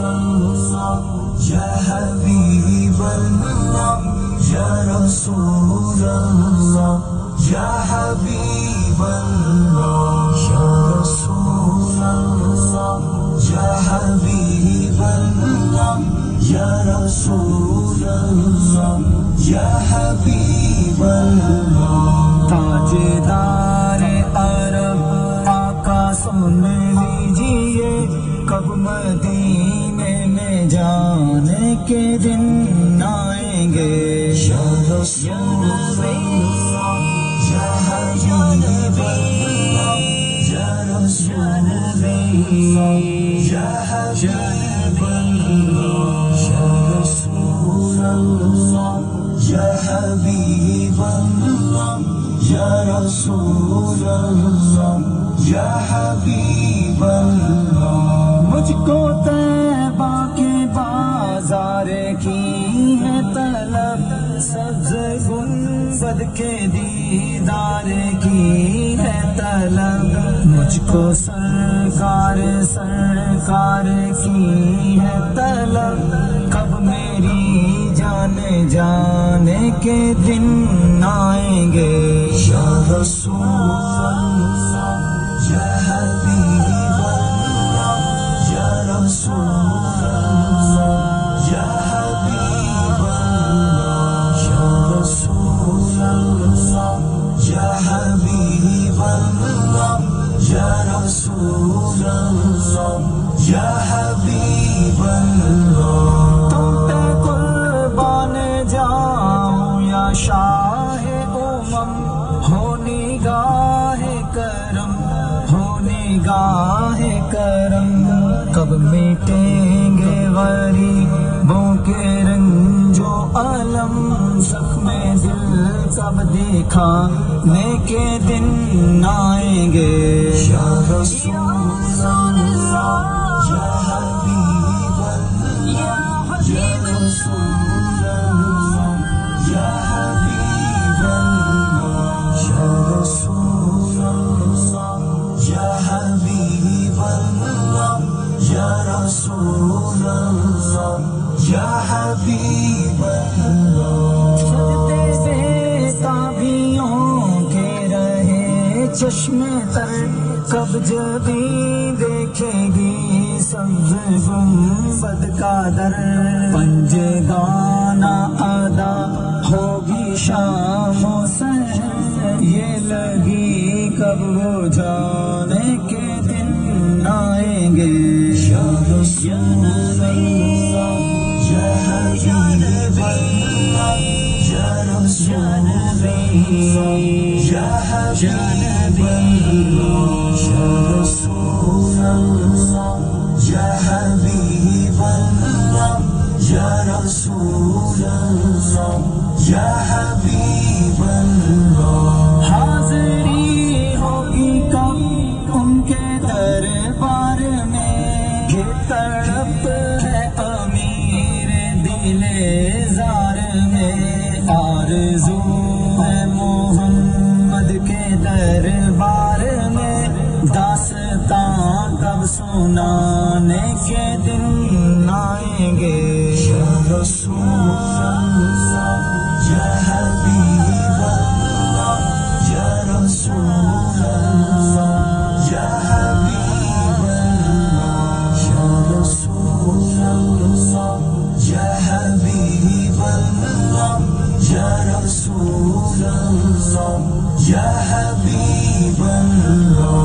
اللہ یا حبیب اللہ یا رسول اللہ یا حبیب اللہ یا رسول اللہ یا حبیب اللہ یا رسول اللہ یا حبیب اللہ تاجدار عرب آقا سن لیجئے کب مدینے میں جانے کے دن آئیں گے یا رسول اللہ یا حبیب اللہ یا رسول اللہ یا حبیب اللہ یا رسول اللہ یا حبیب اللہ یا رسول اللہ یا حبیب اللہ مجھ کو طیبہ کے بازار کی ہے طلب سبز گنبد کے دیدار کی ہے طلب مجھ کو سرکار کی ہے طلب کب میری جانے کے دن آئیں گے یا رسول اللہ یا حبیب اللہ یا رسول اللہ یا حبیب اللہ یا رسول اللہ یا حبیب اللہ یا رسول اللہ یا حبیب اللہ تم پہ قربان جاؤں یا شاہ ہو نگاہ کرم ہو نگاہ کرم کب مٹیں گے غریبوں کے رنج و الم زخم دل کب دکھانے کے دن آئیں گے یا رسول اللہ یا حبیب اللہ یا رسول اللہ یا حبیب اللہ یا رسول اللہ یا حبیب اللہ یا رسول اللہ یا حبیب اللہ تابیوں کے رہے چشم تر کب جبیں دیکھے گی سبز گنبد کا در پنج گانا ادا ہوگی شام و سحر یہ لگی کب وہ جانے کے دن آئیں گے یا رسول اللہ یا حبیب اللہ یا رسول اللہ یا حبیب اللہ یا رسول اللہ یا حبیب اللہ یا رسول اللہ یا حبیب اللہ حاضری ہوگی کب ان کے دربار میں کہ تڑپ ہے امیر دل زار میں آرزو ہے محمد کے دربار میں داستان کب سنانے کے دن آئیں گے یا رسول اللہ یا حبیب اللہ یا رسول اللہ یا حبیب اللہ یا رسول اللہ یا حبیب اللہ یا رسول اللہ یا حبیب اللہ